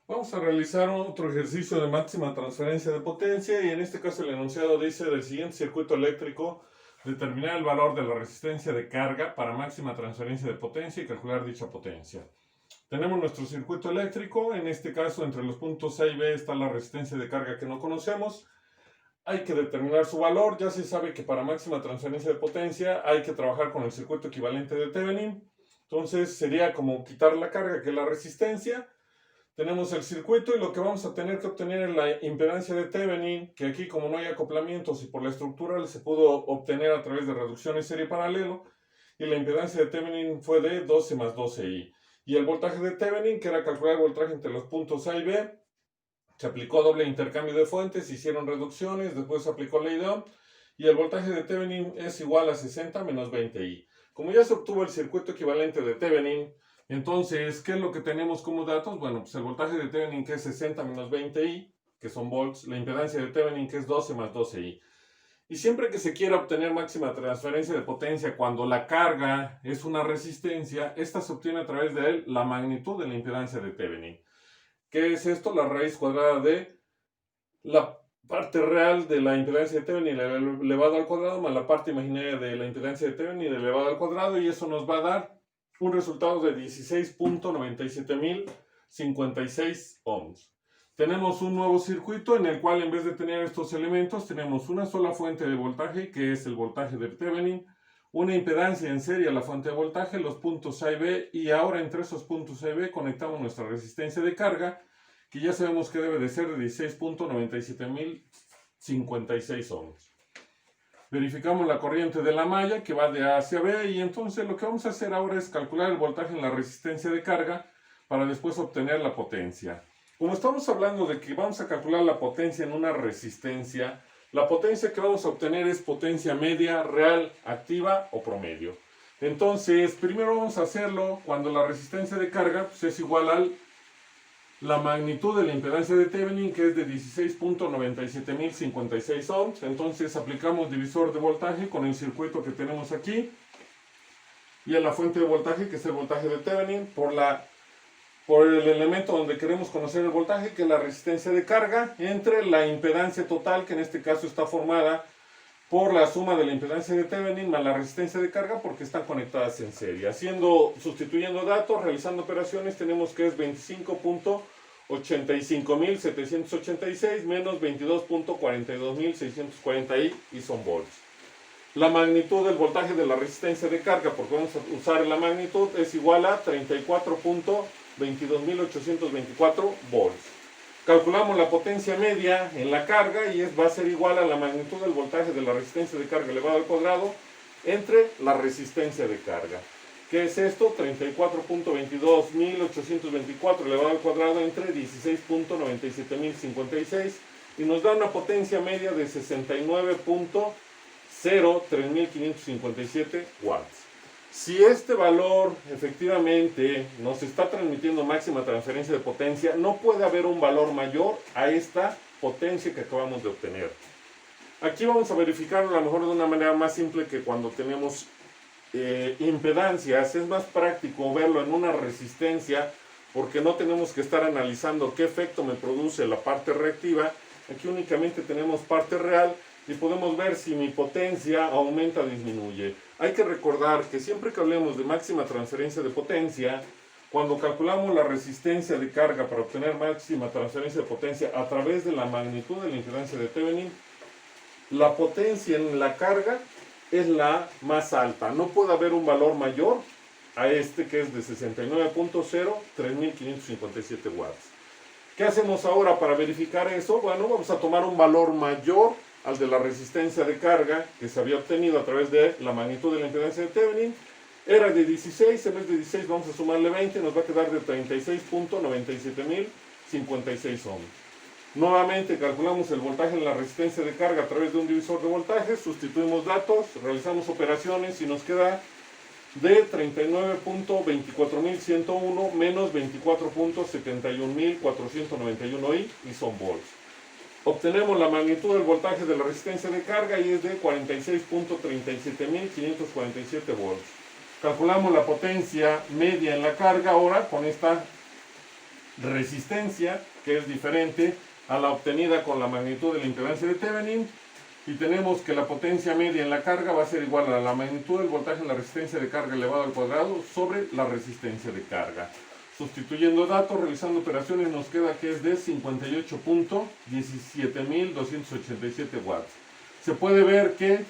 Vamos a realizar otro ejercicio de máxima transferencia de potencia y en este caso el enunciado dice del siguiente circuito eléctrico determinar el valor de la resistencia de carga para máxima transferencia de potencia y calcular dicha potencia. Tenemos nuestro circuito eléctrico, en este caso entre los puntos A y B está la resistencia de carga que no conocemos. Hay que determinar su valor, ya se sabe que para máxima transferencia de potencia hay que trabajar con el circuito equivalente de Thevenin. Entonces sería como quitar la carga que es la resistencia. Tenemos el circuito y lo que vamos a tener que obtener es la impedancia de Thevenin, que aquí como no hay acoplamientos y por la estructura se pudo obtener a través de reducción en serie paralelo, y la impedancia de Thevenin fue de 12 más 12i. Y el voltaje de Thevenin, que era calcular el voltaje entre los puntos A y B, se aplicó doble intercambio de fuentes, se hicieron reducciones, después se aplicó ley de Ohm, y el voltaje de Thevenin es igual a 60 menos 20i. Como ya se obtuvo el circuito equivalente de Thevenin, entonces, ¿qué es lo que tenemos como datos? Bueno, pues el voltaje de Thevenin que es 60 menos 20i, que son volts, la impedancia de Thevenin que es 12 más 12i. Y siempre que se quiera obtener máxima transferencia de potencia cuando la carga es una resistencia, esta se obtiene a través de la magnitud de la impedancia de Thevenin. ¿Qué es esto? La raíz cuadrada de la parte real de la impedancia de Thevenin elevado al cuadrado más la parte imaginaria de la impedancia de Thevenin elevado al cuadrado, y eso nos va a dar un resultado de 16.97056 ohms. Tenemos un nuevo circuito en el cual en vez de tener estos elementos tenemos una sola fuente de voltaje que es el voltaje de Thevenin, una impedancia en serie a la fuente de voltaje, los puntos A y B, y ahora entre esos puntos A y B conectamos nuestra resistencia de carga, que ya sabemos que debe de ser de 16.97056 ohms. Verificamos la corriente de la malla que va de A hacia B, y entonces lo que vamos a hacer ahora es calcular el voltaje en la resistencia de carga para después obtener la potencia. Como estamos hablando de que vamos a calcular la potencia en una resistencia, la potencia que vamos a obtener es potencia media, real, activa o promedio. Entonces, primero vamos a hacerlo cuando la resistencia de carga pues, es igual a la magnitud de la impedancia de Thevenin, que es de 16.97056 ohms. Entonces aplicamos divisor de voltaje con el circuito que tenemos aquí y a la fuente de voltaje, que es el voltaje de Thevenin, por el elemento donde queremos conocer el voltaje, que es la resistencia de carga, entre la impedancia total, que en este caso está formada por la suma de la impedancia de Thevenin más la resistencia de carga, porque están conectadas en serie. Sustituyendo datos, realizando operaciones, tenemos que es 25.85.786 menos 22.42.640 y son volts. La magnitud del voltaje de la resistencia de carga, porque vamos a usar la magnitud, es igual a 34.22.824 volts. Calculamos la potencia media en la carga y va a ser igual a la magnitud del voltaje de la resistencia de carga elevado al cuadrado entre la resistencia de carga. ¿Qué es esto? 34.22.824 elevado al cuadrado entre 16.97056 y nos da una potencia media de 69.03557 watts. Si este valor efectivamente nos está transmitiendo máxima transferencia de potencia, no puede haber un valor mayor a esta potencia que acabamos de obtener. Aquí vamos a verificarlo a lo mejor de una manera más simple que cuando tenemos impedancias. Es más práctico verlo en una resistencia porque no tenemos que estar analizando qué efecto me produce la parte reactiva. Aquí únicamente tenemos parte real y podemos ver si mi potencia aumenta o disminuye. Hay que recordar que siempre que hablemos de máxima transferencia de potencia, cuando calculamos la resistencia de carga para obtener máxima transferencia de potencia a través de la magnitud de la impedancia de Thevenin, la potencia en la carga es la más alta. No puede haber un valor mayor a este, que es de 69.03557 watts. ¿Qué hacemos ahora para verificar eso? Bueno, vamos a tomar un valor mayor al de la resistencia de carga que se había obtenido a través de la magnitud de la impedancia de Thevenin. Era de 16, en vez de 16 vamos a sumarle 20, nos va a quedar de 36.97056 ohms. Nuevamente calculamos el voltaje en la resistencia de carga a través de un divisor de voltaje, sustituimos datos, realizamos operaciones y nos queda de 39.24101 menos 24.71491 y son volts. Obtenemos la magnitud del voltaje de la resistencia de carga y es de 46.37547 volts. Calculamos la potencia media en la carga ahora con esta resistencia, que es diferente a la obtenida con la magnitud de la impedancia de Thevenin, y tenemos que la potencia media en la carga va a ser igual a la magnitud del voltaje en la resistencia de carga elevado al cuadrado sobre la resistencia de carga. Sustituyendo datos, realizando operaciones, nos queda que es de 58.17.287 watts. Se puede ver que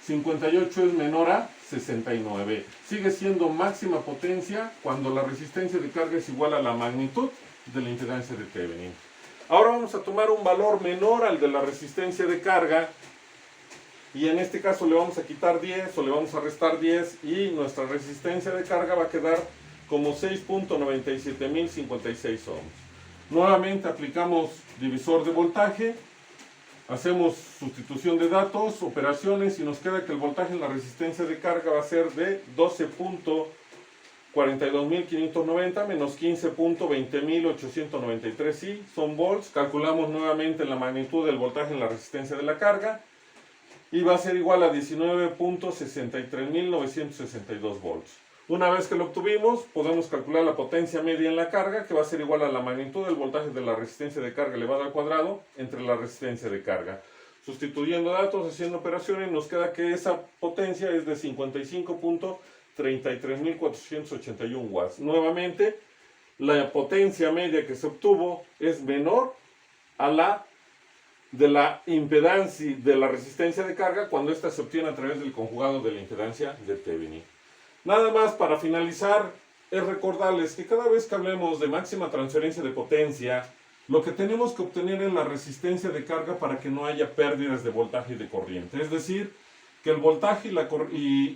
58 es menor a 69. Sigue siendo máxima potencia cuando la resistencia de carga es igual a la magnitud de la impedancia de Thevenin. Ahora vamos a tomar un valor menor al de la resistencia de carga, y en este caso le vamos a quitar 10 o le vamos a restar 10, y nuestra resistencia de carga va a quedar como 6.97.056 ohms. Nuevamente aplicamos divisor de voltaje, hacemos sustitución de datos, operaciones, y nos queda que el voltaje en la resistencia de carga va a ser de 12.42.590 menos 15.20.893, sí, son volts. Calculamos nuevamente la magnitud del voltaje en la resistencia de la carga y va a ser igual a 19.63.962 volts. Una vez que lo obtuvimos, podemos calcular la potencia media en la carga, que va a ser igual a la magnitud del voltaje de la resistencia de carga elevado al cuadrado entre la resistencia de carga. Sustituyendo datos, haciendo operaciones, nos queda que esa potencia es de 55.33.481 watts. Nuevamente, la potencia media que se obtuvo es menor a la de la impedancia de la resistencia de carga cuando ésta se obtiene a través del conjugado de la impedancia de Thevenin. Nada más para finalizar es recordarles que cada vez que hablemos de máxima transferencia de potencia, lo que tenemos que obtener es la resistencia de carga para que no haya pérdidas de voltaje y de corriente. Es decir, que el voltaje y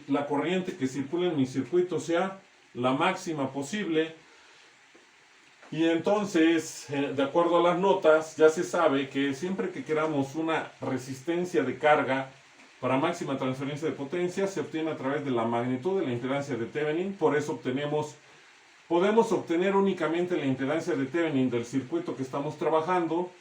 la corriente que circula en mi circuito sea la máxima posible. Y entonces, de acuerdo a las notas, ya se sabe que siempre que queramos una resistencia de carga para máxima transferencia de potencia, se obtiene a través de la magnitud de la impedancia de Thevenin. Por eso podemos obtener únicamente la impedancia de Thevenin del circuito que estamos trabajando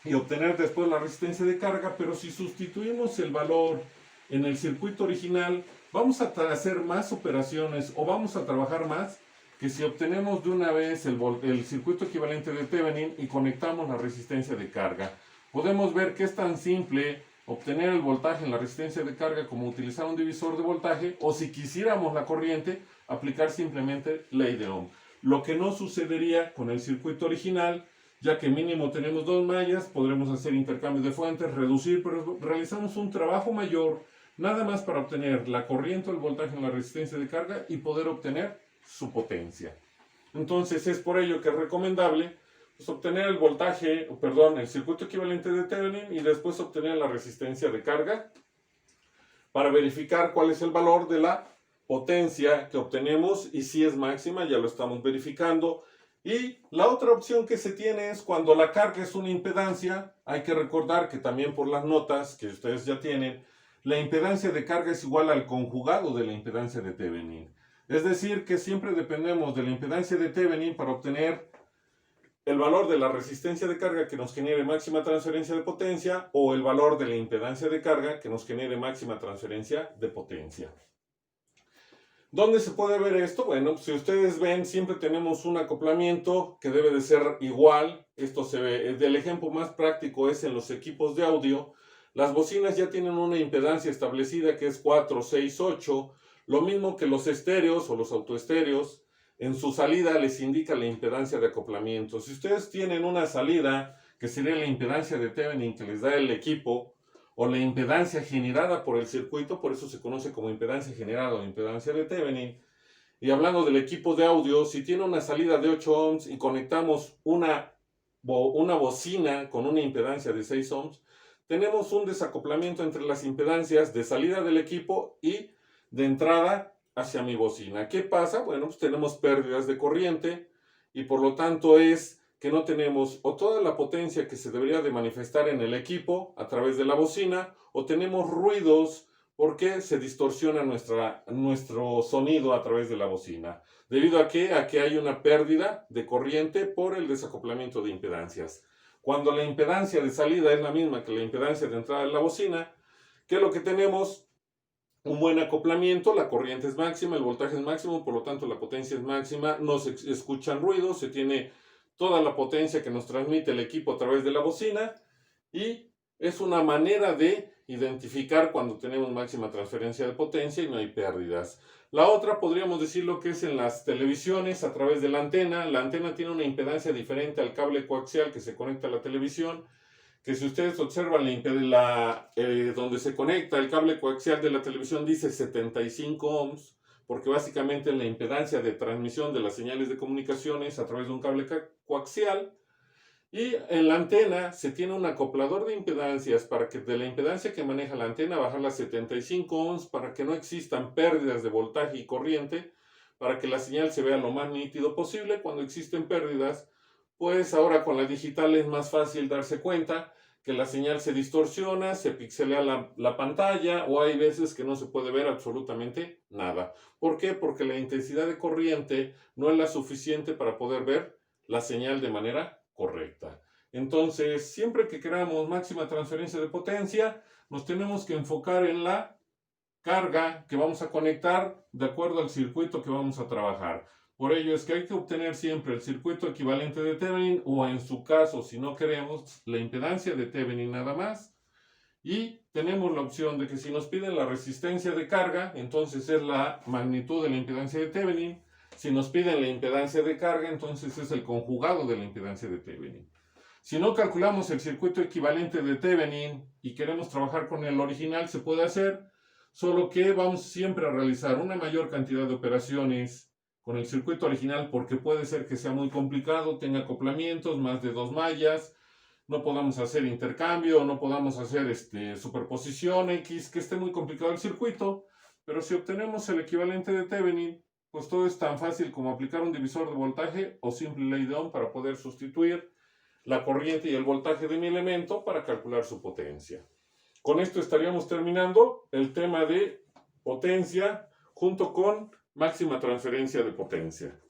y obtener después la resistencia de carga, pero si sustituimos el valor en el circuito original, vamos a hacer más operaciones o vamos a trabajar más que si obtenemos de una vez el circuito equivalente de Thevenin y conectamos la resistencia de carga. Podemos ver que es tan simple obtener el voltaje en la resistencia de carga como utilizar un divisor de voltaje, o si quisiéramos la corriente, aplicar simplemente ley de Ohm. Lo que no sucedería con el circuito original, ya que mínimo tenemos dos mallas, podremos hacer intercambios de fuentes, reducir, pero realizamos un trabajo mayor nada más para obtener la corriente o el voltaje en la resistencia de carga y poder obtener su potencia. Entonces es por ello que es recomendable obtener el voltaje, el circuito equivalente de Thevenin y después obtener la resistencia de carga para verificar cuál es el valor de la potencia que obtenemos y si es máxima, ya lo estamos verificando. Y la otra opción que se tiene es cuando la carga es una impedancia. Hay que recordar que también por las notas que ustedes ya tienen, la impedancia de carga es igual al conjugado de la impedancia de Thevenin. Es decir, que siempre dependemos de la impedancia de Thevenin para obtener el valor de la resistencia de carga que nos genere máxima transferencia de potencia o el valor de la impedancia de carga que nos genere máxima transferencia de potencia. ¿Dónde se puede ver esto? Bueno, si ustedes ven, siempre tenemos un acoplamiento que debe de ser igual. Esto se ve, el ejemplo más práctico es en los equipos de audio. Las bocinas ya tienen una impedancia establecida que es 4, 6, 8. Lo mismo que los estéreos o los autoestéreos. En su salida les indica la impedancia de acoplamiento. Si ustedes tienen una salida que sería la impedancia de Thevenin que les da el equipo, o la impedancia generada por el circuito, por eso se conoce como impedancia generada o impedancia de Thevenin. Y hablando del equipo de audio, si tiene una salida de 8 ohms y conectamos una bocina con una impedancia de 6 ohms, tenemos un desacoplamiento entre las impedancias de salida del equipo y de entrada hacia mi bocina. ¿Qué pasa? Bueno, pues tenemos pérdidas de corriente y por lo tanto es que no tenemos o toda la potencia que se debería de manifestar en el equipo a través de la bocina, o tenemos ruidos porque se distorsiona nuestro sonido a través de la bocina. ¿Debido a qué? A que hay una pérdida de corriente por el desacoplamiento de impedancias. Cuando la impedancia de salida es la misma que la impedancia de entrada de la bocina, ¿qué es lo que tenemos? Un buen acoplamiento, la corriente es máxima, el voltaje es máximo, por lo tanto la potencia es máxima, no se escuchan ruidos, se tiene toda la potencia que nos transmite el equipo a través de la bocina, y es una manera de identificar cuando tenemos máxima transferencia de potencia y no hay pérdidas. La otra podríamos decir lo que es en las televisiones a través de la antena. La antena tiene una impedancia diferente al cable coaxial que se conecta a la televisión, que si ustedes observan donde se conecta el cable coaxial de la televisión dice 75 ohms, porque básicamente es la impedancia de transmisión de las señales de comunicaciones a través de un cable coaxial. Y en la antena se tiene un acoplador de impedancias para que de la impedancia que maneja la antena bajar a 75 ohms para que no existan pérdidas de voltaje y corriente, para que la señal se vea lo más nítido posible. Cuando existen pérdidas, pues ahora con la digital es más fácil darse cuenta que la señal se distorsiona, se pixelea la pantalla, o hay veces que no se puede ver absolutamente nada. ¿Por qué? Porque la intensidad de corriente no es la suficiente para poder ver la señal de manera correcta. Entonces, siempre que queramos máxima transferencia de potencia, nos tenemos que enfocar en la carga que vamos a conectar de acuerdo al circuito que vamos a trabajar. Por ello es que hay que obtener siempre el circuito equivalente de Thevenin, o en su caso, si no queremos, la impedancia de Thevenin nada más. Y tenemos la opción de que si nos piden la resistencia de carga, entonces es la magnitud de la impedancia de Thevenin. Si nos piden la impedancia de carga, entonces es el conjugado de la impedancia de Thevenin. Si no calculamos el circuito equivalente de Thevenin y queremos trabajar con el original, se puede hacer, solo que vamos siempre a realizar una mayor cantidad de operaciones con el circuito original, porque puede ser que sea muy complicado, tenga acoplamientos, más de 2 mallas, no podamos hacer intercambio, no podamos hacer superposición X, que esté muy complicado el circuito. Pero si obtenemos el equivalente de Thevenin, pues todo es tan fácil como aplicar un divisor de voltaje o simple ley de Ohm para poder sustituir la corriente y el voltaje de mi elemento para calcular su potencia. Con esto estaríamos terminando el tema de potencia junto con máxima transferencia de potencia.